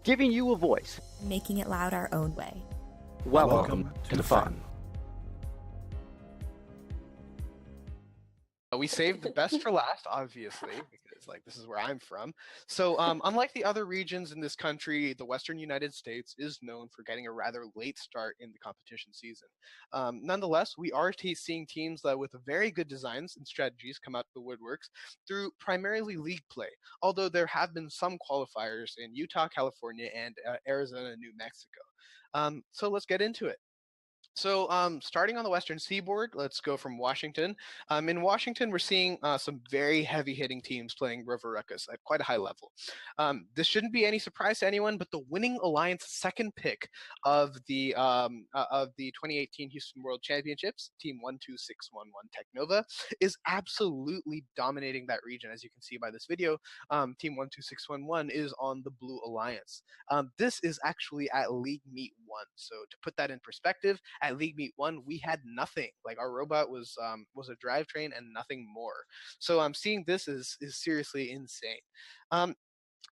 giving you a voice. Making it loud our own way. Welcome to the fun. We saved the best for last, obviously, because this is where I'm from. So unlike the other regions in this country, the Western United States is known for getting a rather late start in the competition season. Nonetheless, we are seeing teams that with very good designs and strategies come out of the woodworks through primarily league play, although there have been some qualifiers in Utah, California, and Arizona, New Mexico. So let's get into it. So starting on the Western Seaboard, let's go from Washington. In Washington, we're seeing some very heavy-hitting teams playing Rover Ruckus at quite a high level. This shouldn't be any surprise to anyone, but the winning alliance second pick of the 2018 Houston World Championships, Team 12611 Technova, is absolutely dominating that region. As you can see by this video, Team 12611 is on the Blue Alliance. This is actually at League Meet 1. So to put that in perspective, at League Meet 1, we had nothing. Like, our robot was a drivetrain and nothing more. So I'm seeing this is seriously insane.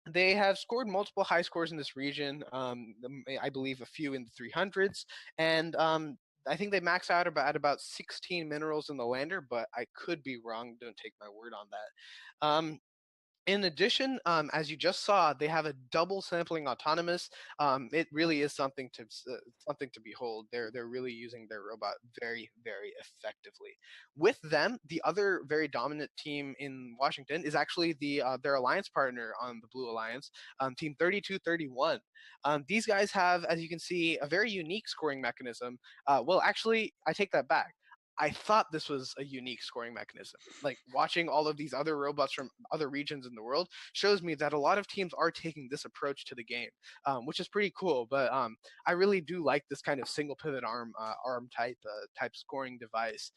They have scored multiple high scores in this region. I believe a few in the 300s, and I think they max out at about 16 minerals in the lander, but I could be wrong. Don't take my word on that. In addition, as you just saw, they have a double sampling autonomous. It really is something to behold. They're really using their robot very, very effectively. With them, the other very dominant team in Washington is actually their alliance partner on the Blue Alliance, Team 3231. These guys have, as you can see, a very unique scoring mechanism. Well, actually, I take that back. I thought this was a unique scoring mechanism. Like, watching all of these other robots from other regions in the world shows me that a lot of teams are taking this approach to the game, which is pretty cool. But I really do like this kind of single pivot arm type scoring device.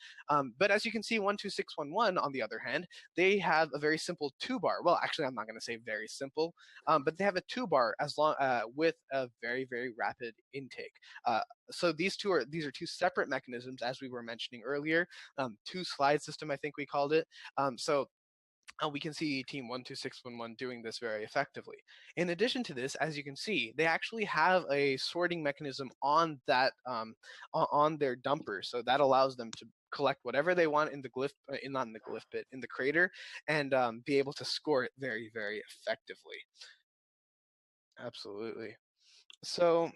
But as you can see, 12611 on the other hand, they have a very simple 2-bar. Well, actually, I'm not going to say very simple, but they have a 2-bar with a very, very rapid intake. So these are two separate mechanisms, as we were mentioning earlier. Two slide system, I think we called it. So we can see Team 12611 doing this very effectively. In addition to this, as you can see, they actually have a sorting mechanism on that on their dumper, so that allows them to collect whatever they want in the glyph, not in the glyph bit, in the crater, and be able to score it very, very effectively. Absolutely. So.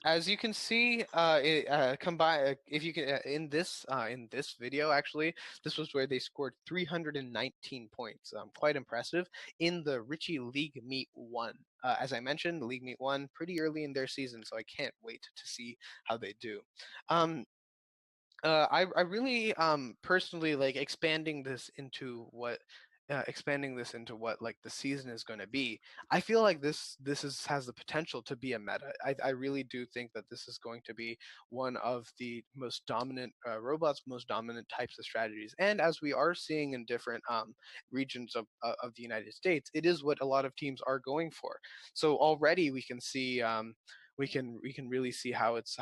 As you can see, if you can in this video, actually, this was where they scored 319 points. Quite impressive in the Richie League Meet 1. As I mentioned, League Meet 1 pretty early in their season, so I can't wait to see how they do. I really personally like expanding this into what like the season is going to be. I feel like this has the potential to be a meta. I really do think that this is going to be one of the most dominant robots, most dominant types of strategies. And as we are seeing in different regions of the United States, it is what a lot of teams are going for. So already we can see we can really see how it's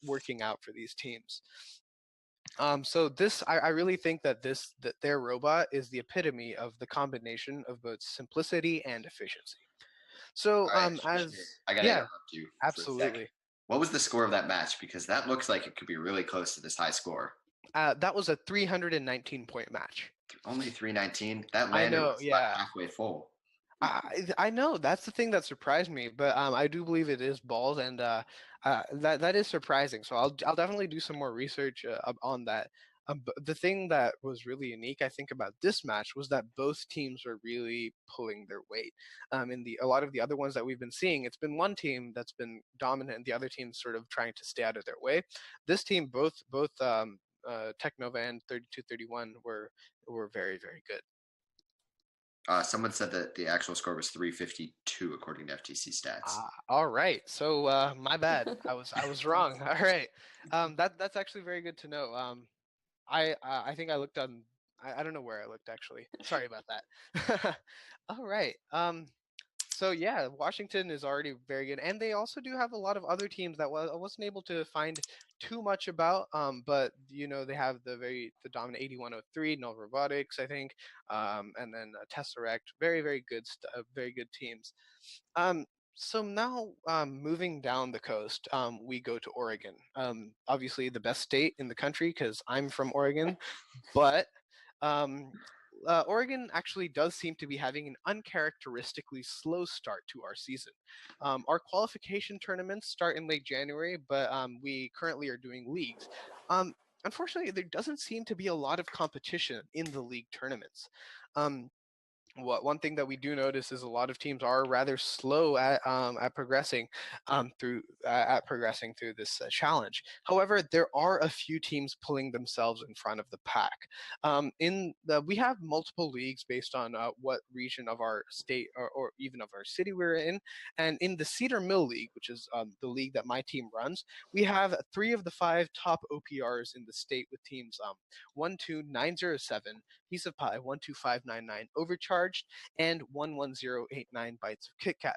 working out for these teams. So this, I really think that their robot is the epitome of the combination of both simplicity and efficiency. So I gotta interrupt you. Absolutely. What was the score of that match? Because that looks like it could be really close to this high score. That was a 319 point match. Only 319? That lander was about halfway full. I know, that's the thing that surprised me, but I do believe it is balls, and that is surprising. So I'll definitely do some more research on that. But the thing that was really unique, I think, about this match was that both teams were really pulling their weight. In a lot of the other ones that we've been seeing, it's been one team that's been dominant, and the other team's sort of trying to stay out of their way. This team, both Technova and 3231, were very, very good. Someone said that the actual score was 352 according to FTC stats. All right, so my bad. I was wrong. All right, that's actually very good to know. I think I looked on. I don't know where I looked actually. Sorry about that. All right. So yeah, Washington is already very good, and they also do have a lot of other teams that I wasn't able to find too much about. But they have the dominant 8103, no Robotics, I think, and then Tesseract, very good, very good teams. So now, moving down the coast, we go to Oregon. Obviously, the best state in the country because I'm from Oregon, but um, Oregon actually does seem to be having an uncharacteristically slow start to our season. Our qualification tournaments start in late January, but we currently are doing leagues. Um, Unfortunately, there doesn't seem to be a lot of competition in the league tournaments. Um, one thing that we do notice is a lot of teams are rather slow at progressing through this challenge. However, there are a few teams pulling themselves in front of the pack. We have multiple leagues based on what region of our state or even of our city we're in, and in the Cedar Mill League, which is the league that my team runs, we have 3 of the 5 top OPRs in the state with teams 12907, Piece of Pie, 12599, Overcharged, and 11089 Bites of Kit Kat.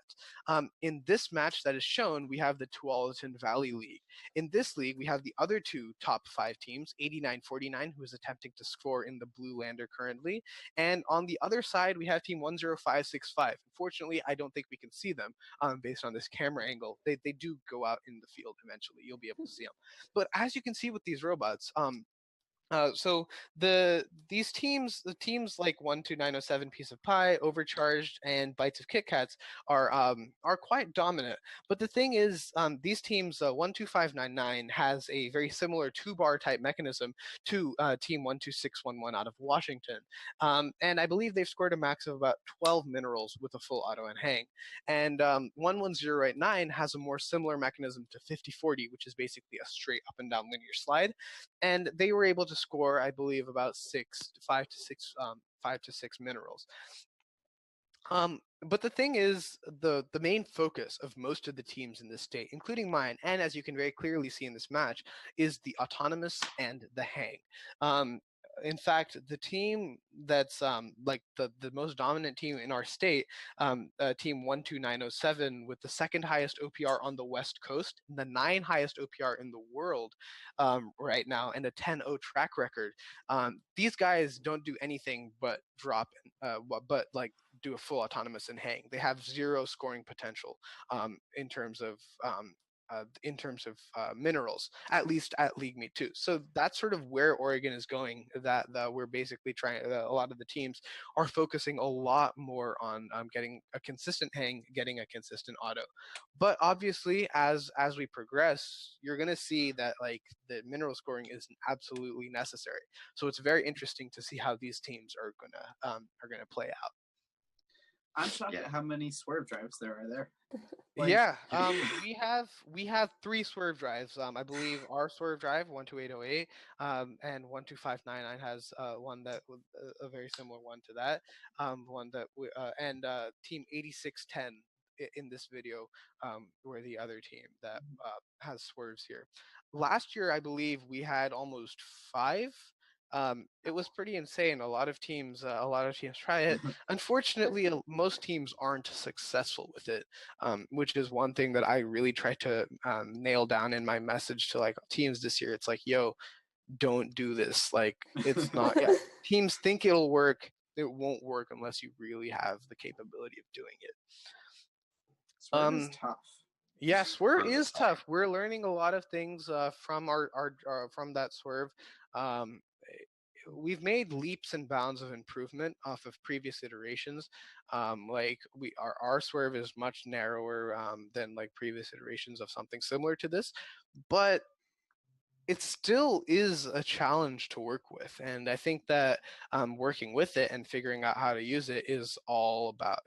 In this match that is shown, we have the Tualatin Valley League. In this league, we have the other 2 top 5 teams, 8949, who is attempting to score in the Blue Lander currently, and on the other side, we have team 10565. Unfortunately, I don't think we can see them based on this camera angle. They do go out in the field eventually. You'll be able to see them. But as you can see with these robots, so these teams, the teams like 12907, Piece of Pie, Overcharged, and Bites of Kit Kats are quite dominant. But the thing is, these teams, 12599 has a very similar 2-bar type mechanism to Team 12611 out of Washington, and I believe they've scored a max of about 12 minerals with a full auto and hang. And 11089 has a more similar mechanism to 5040, which is basically a straight up and down linear slide, and they were able to score, I believe, about 5 to 6 minerals. But the thing is, the main focus of most of the teams in this state, including mine, and as you can very clearly see in this match, is the autonomous and the hang. Um, in fact, the team that's like the most dominant team in our state, team 12907, with the second highest OPR on the West Coast, the 9 highest OPR in the world right now, and a 10-0 track record. These guys don't do anything but drop, but like do a full autonomous and hang. They have 0 scoring potential in terms of minerals, at least at League Meet 2. So that's sort of where Oregon is going. That we're basically trying. A lot of the teams are focusing a lot more on getting a consistent hang, getting a consistent auto. But obviously, as we progress, you're going to see that like the mineral scoring is absolutely necessary. So it's very interesting to see how these teams are gonna play out. I'm shocked at how many swerve drives there are there. Like, yeah, we have 3 swerve drives. I believe our swerve drive 12808 and 12599 has one that a very similar one to that. One that and team 8610 in this video were the other team that has swerves here. Last year, I believe we had almost 5. It was pretty insane. A lot of teams try it. Unfortunately, most teams aren't successful with it, which is one thing that I really try to nail down in my message to like teams this year. It's like, yo, don't do this. Like, it's not. Yeah, teams think it'll work. It won't work unless you really have the capability of doing it. Swerve is tough. Yeah, swerve is tough. We're learning a lot of things from our from that swerve. We've made leaps and bounds of improvement off of previous iterations. Like our swerve is much narrower than like previous iterations of something similar to this, but it still is a challenge to work with. And I think that working with it and figuring out how to use it is all about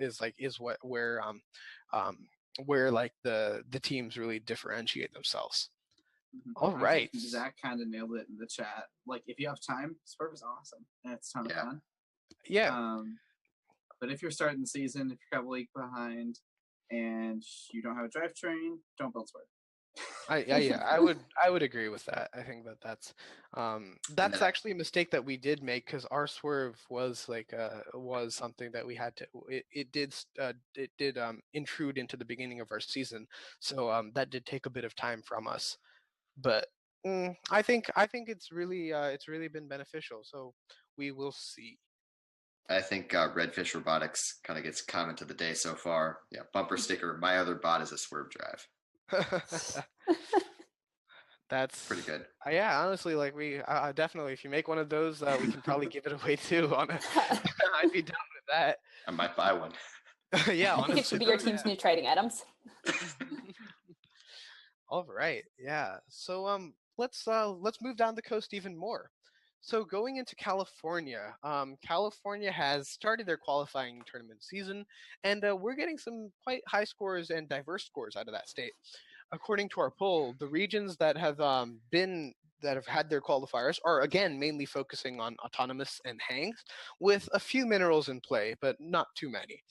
where like the teams really differentiate themselves. All right. Zach kind of nailed it in the chat. Like, if you have time, Swerve is awesome, and it's a ton of fun. Yeah. But if you're starting the season, if you're a couple weeks behind, and you don't have a drivetrain, don't build Swerve. Yeah, I would agree with that. I think that's And then actually a mistake that we did make, because our swerve was like was something that we had to it did intrude into the beginning of our season, so that did take a bit of time from us, but I think it's really been beneficial, so we will see. I think Redfish Robotics kind of gets comment of the day so far. Yeah, bumper sticker. My other bot is a swerve drive. That's Pretty good. yeah, honestly, like we definitely, if you make one of those, we can probably give it away too. I'd be down with that. I might buy one. Yeah, I think it should be your team's new trading items. All right, yeah. So let's move down the coast even more. So going into California, California has started their qualifying tournament season, and we're getting some quite high scores and diverse scores out of that state. According to our poll, the regions that have had their qualifiers are again mainly focusing on autonomous and hangs, with a few minerals in play, but not too many.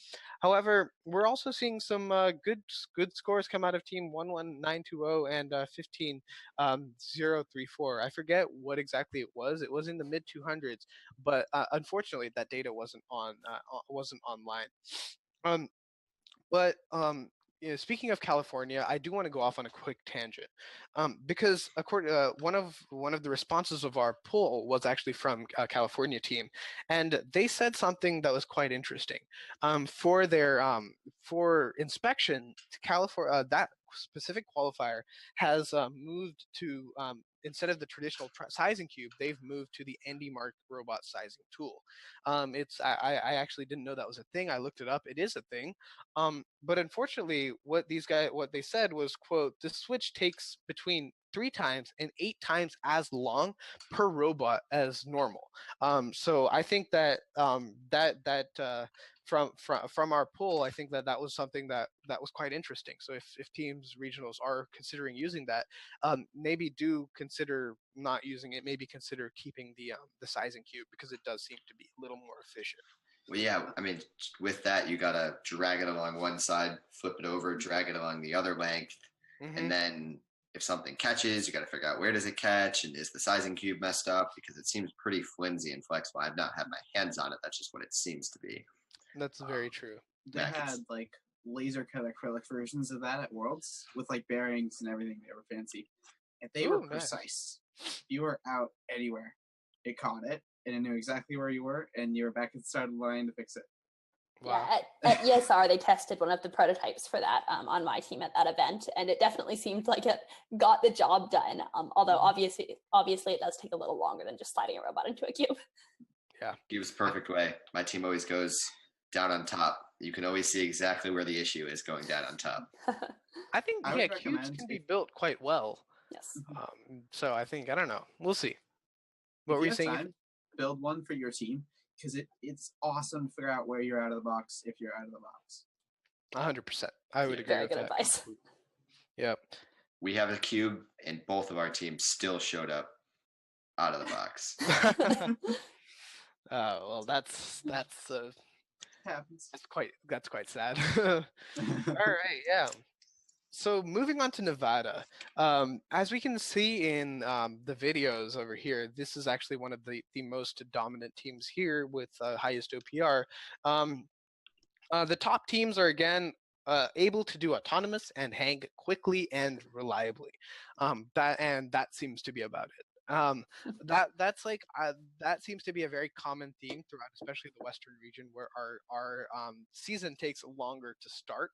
However, we're also seeing some good scores come out of Team 11920 and 15034. I forget what exactly it was. It was in the mid 200s, but unfortunately, that data wasn't online. Um, but speaking of California, I do want to go off on a quick tangent, because according one of the responses of our poll was actually from a California team, and they said something that was quite interesting. For their for inspection, California that specific qualifier has moved to instead of the traditional sizing cube, they've moved to the AndyMark robot sizing tool. I actually didn't know that was a thing. I looked it up. It is a thing. But unfortunately, what they said was, quote, the switch takes between 3 times and 8 times as long per robot as normal. So I think that from our poll, I think that was something that was quite interesting. So if teams regionals are considering using that, maybe do consider not using it. Maybe consider keeping the sizing cube, because it does seem to be a little more efficient. Well, yeah, I mean, with that, you got to drag it along one side, flip it over, drag it along the other length. Mm-hmm. And then if something catches, you got to figure out where does it catch, and is the sizing cube messed up, because it seems pretty flimsy and flexible. I've not had my hands on it. That's just what it seems to be. That's very true. They had like laser cut acrylic versions of that at Worlds with like bearings and everything. They were fancy, and they were precise. Nice. You were out anywhere, it caught it, and it knew exactly where you were, and you were back at the start of the line to fix it. Wow. Yeah, at ESR, they tested one of the prototypes for that on my team at that event, and it definitely seemed like it got the job done. Although obviously it does take a little longer than just sliding a robot into a cube. Yeah, cube's the perfect way. My team always goes down on top. You can always see exactly where the issue is going down on top. I think cubes can be built quite well. Yes. So I don't know. We'll see. What were you saying? Build one for your team, because it's awesome to figure out where you're out of the box if you're out of the box. 100%. I would agree with that. Very good advice. Yep. We have a cube, and both of our teams still showed up out of the box. Well, that's happens. That's quite sad. All right, yeah. So moving on to Nevada, as we can see in the videos over here, this is actually one of the most dominant teams here with highest OPR. The top teams are again able to do autonomous and hang quickly and reliably. That seems to be about it. That seems to be a very common theme throughout, especially the Western region, where our season takes longer to start.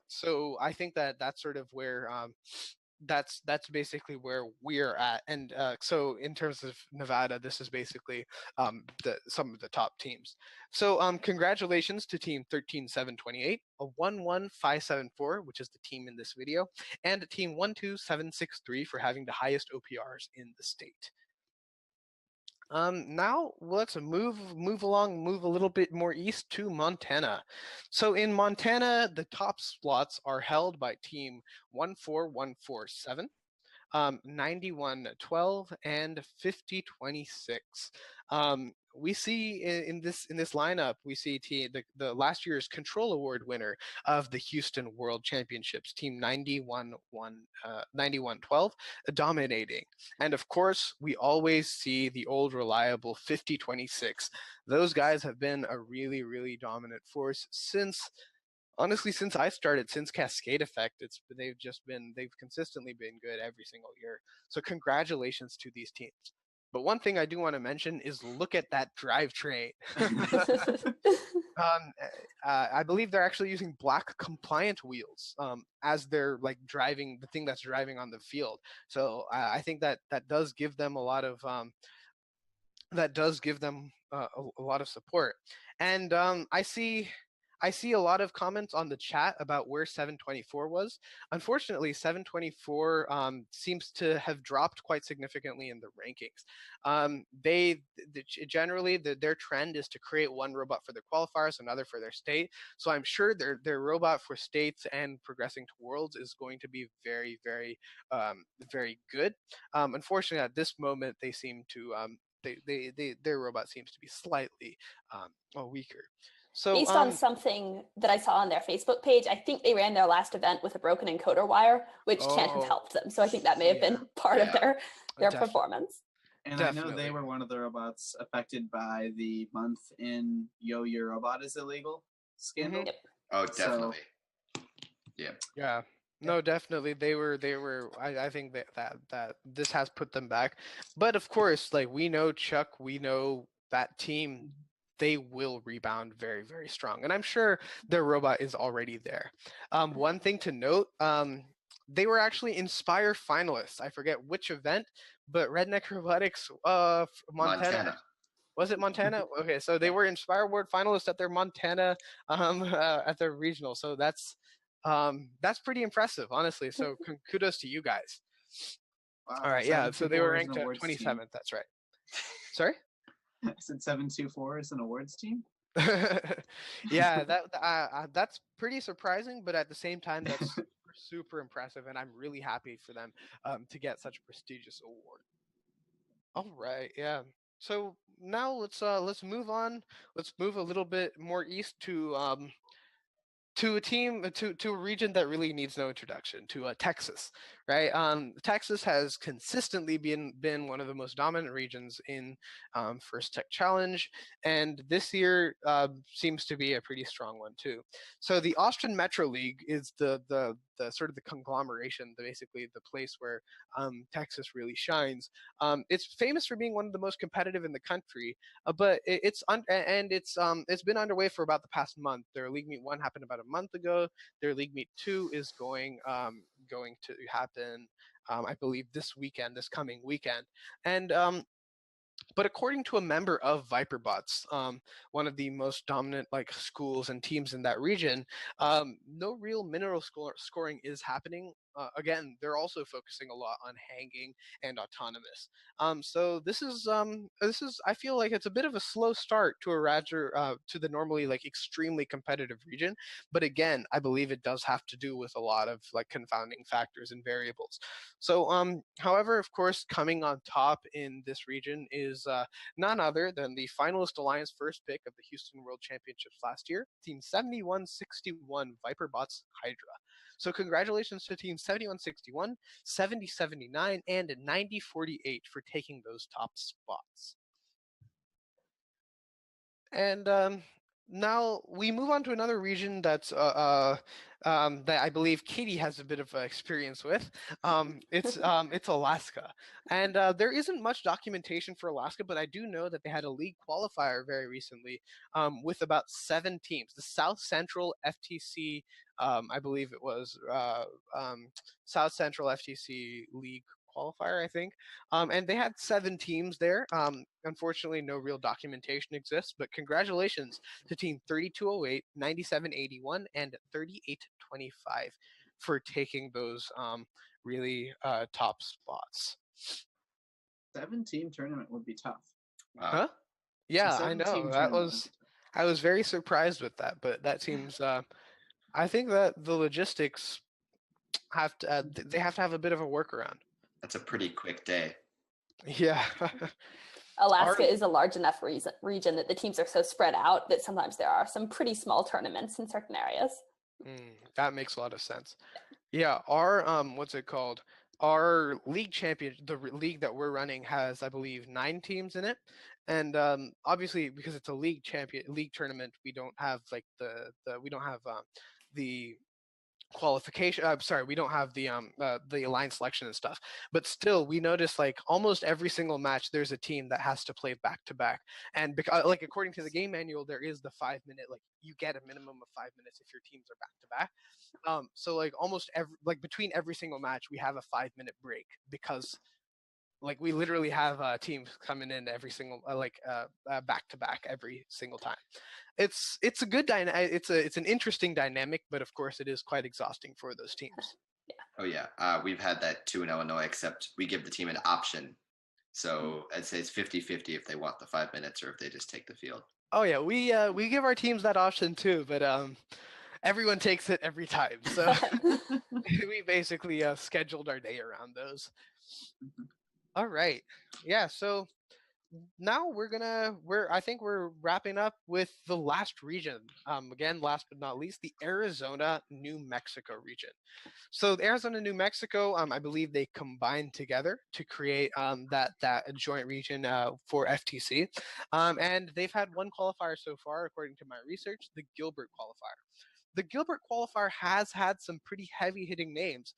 So I think that's sort of where that's basically where we're at. And so in terms of Nevada, this is basically some of the top teams. So congratulations to team 13728, a 11574, which is the team in this video, and team 12763 for having the highest OPRs in the state. Now let's move a little bit more east to Montana. So in Montana, the top slots are held by team 14147, 9112, and 5026. we see in this lineup, we see the last year's Control Award winner of the Houston World Championships, Team 9112, dominating. And of course, we always see the old reliable 5026. Those guys have been a really, really dominant force since I started, since Cascade Effect. They've consistently been good every single year. So congratulations to these teams. But one thing I do want to mention is look at that drivetrain. I believe they're actually using black compliant wheels as they're like driving the thing that's driving on the field. So I think that does give them a lot of a lot of support. And I see a lot of comments on the chat about where 724 was. Unfortunately, 724 seems to have dropped quite significantly in the rankings. Generally, their trend is to create one robot for their qualifiers, another for their state. So I'm sure their robot for states and progressing to worlds is going to be very, very, very good. Unfortunately, at this moment, they seem to their robot seems to be slightly weaker. So, based on something that I saw on their Facebook page, I think they ran their last event with a broken encoder wire, which can't have helped them. So I think that may have been part of their performance. And I know they were one of the robots affected by the month in Yo Your Robot is Illegal scandal. Yep. Oh, definitely. Yeah. No, definitely. They were. I think that this has put them back. But of course, like we know Chuck, we know that team, they will rebound very, very strong. And I'm sure their robot is already there. One thing to note, they were actually Inspire finalists. I forget which event, but Redneck Robotics, Montana. Was it Montana? Okay, so they were Inspire Award finalists at their Montana, at their regional. So that's pretty impressive, honestly. So kudos to you guys. Wow, all right, yeah. So they were ranked at 27th. That's right. Sorry. I said 724 is an awards team. Yeah, that's pretty surprising, but at the same time, that's super impressive, and I'm really happy for them to get such a prestigious award. All right, yeah. So now let's move on. Let's move a little bit more east to a team to a region that really needs no introduction, to Texas, right? Texas has consistently been one of the most dominant regions in First Tech Challenge, and this year seems to be a pretty strong one too. So the Austin Metro League is the sort of the conglomeration, basically the place where Texas really shines. It's famous for being one of the most competitive in the country, but it's been underway for about the past month. Their League Meet 1 happened about a month ago. Their League Meet 2 is going to happen, I believe, this coming weekend. And but according to a member of ViperBots, one of the most dominant schools and teams in that region, no real mineral scoring is happening. Again, they're also focusing a lot on hanging and autonomous. So this is I feel like it's a bit of a slow start to to the normally extremely competitive region. But again, I believe it does have to do with a lot of confounding factors and variables. So however, of course, coming on top in this region is none other than the finalist alliance first pick of the Houston World Championships last year, Team 7161 ViperBots Hydra. So congratulations to Team 7161, 7079, and 9048 for taking those top spots. And now we move on to another region that's that I believe Katie has a bit of experience with. It's Alaska, and there isn't much documentation for Alaska, but I do know that they had a league qualifier very recently with about 7 teams. The South Central FTC, I believe it was South Central FTC League qualifier, I think, and they had 7 teams there. Unfortunately, no real documentation exists, but congratulations to Team 3208, 9781, and 3825 for taking those really top spots. 7-team tournament would be tough. Wow. Huh? Yeah, I know. I was very surprised with that, but that seems. I think that the logistics have to. They have to have a bit of a workaround. That's a pretty quick day. Yeah. Alaska is a large enough region that the teams are so spread out that sometimes there are some pretty small tournaments in certain areas. That makes a lot of sense. Yeah, our what's it called? Our league champion, the league that we're running has, I believe, 9 teams in it, and obviously because it's a league tournament, we don't have like we don't have the qualification. I'm sorry, we don't have the line selection and stuff. But still, we notice like almost every single match, there's a team that has to play back to back, and because like according to the game manual, there is the 5-minute, like you get a minimum of 5 minutes if your teams are back to back. So like almost between every single match, we have a 5-minute break because like we literally have teams coming in every single back to back every single time. It's a good it's an interesting dynamic, but of course it is quite exhausting for those teams. Oh yeah, we've had that too in Illinois, except we give the team an option. So I'd say it's 50-50 if they want the 5 minutes or if they just take the field. Oh yeah, we give our teams that option too, but everyone takes it every time. So we basically scheduled our day around those. All right. Yeah, so now I think we're wrapping up with the last region. Again, last but not least, the Arizona, New Mexico region. So the Arizona, New Mexico, I believe they combined together to create that joint region for FTC. And they've had one qualifier so far, according to my research, the Gilbert qualifier. The Gilbert qualifier has had some pretty heavy-hitting names,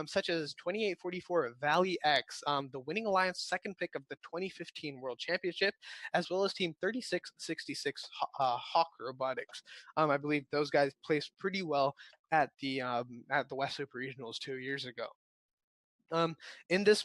such as 2844 Valley X, the Winning Alliance second pick of the 2015 World Championship, as well as Team 3666 Hawk Robotics. I believe those guys placed pretty well at the West Super Regionals 2 years ago. In this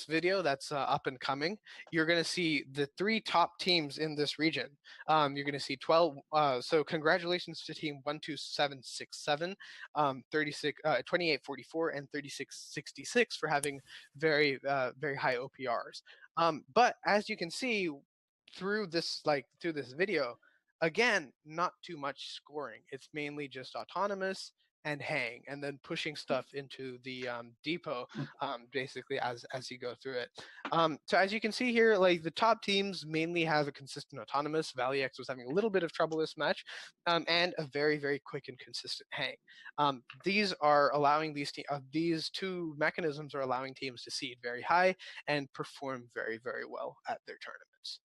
video that's up and coming, you're going to see the 3 top teams in this region. You're going to see 12. So congratulations to Team 12767, 2844, and 3666 for having very high OPRs. But as you can see through this video, again, not too much scoring. It's mainly just autonomous and hang, and then pushing stuff into the depot, basically as you go through it. So as you can see here, like the top teams mainly have a consistent autonomous. Valley X was having a little bit of trouble this match, and a very, very quick and consistent hang. These are allowing these 2 mechanisms are allowing teams to seed very high and perform very, very well at their tournaments.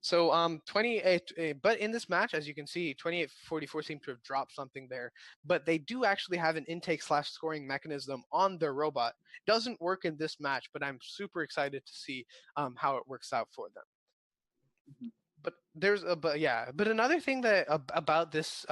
So 28, but in this match, as you can see, 2844 seemed to have dropped something there, but they do actually have an intake/scoring mechanism on their robot. Doesn't work in this match, but I'm super excited to see how it works out for them. But another thing that about this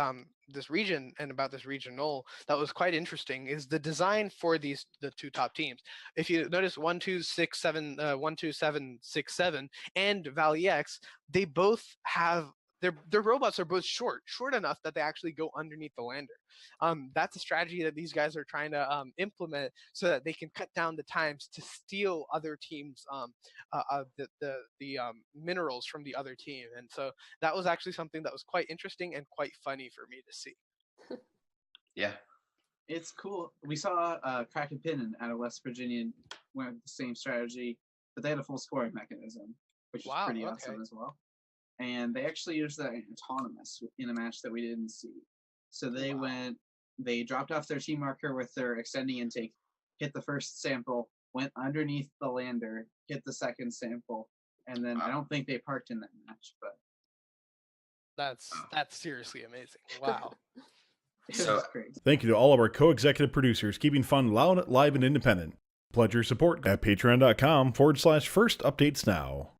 this region and about this regional that was quite interesting is the design for the 2 top teams. If you notice 12767 and Valley X, they both have their robots are both short enough that they actually go underneath the lander. That's a strategy that these guys are trying to implement so that they can cut down the times to steal other teams' the minerals from the other team. And so that was actually something that was quite interesting and quite funny for me to see. Yeah. It's cool. We saw Crack and Pin out of West Virginia went with the same strategy, but they had a full scoring mechanism, which is pretty awesome as well. And they actually used that autonomous in a match that we didn't see. So they dropped off their team marker with their extending intake, hit the first sample, went underneath the lander, hit the second sample, and then I don't think they parked in that match, but that's seriously amazing. Wow. So great. Thank you to all of our co-executive producers, keeping fun loud, live, and independent. Pledge your support at patreon.com/first updates now.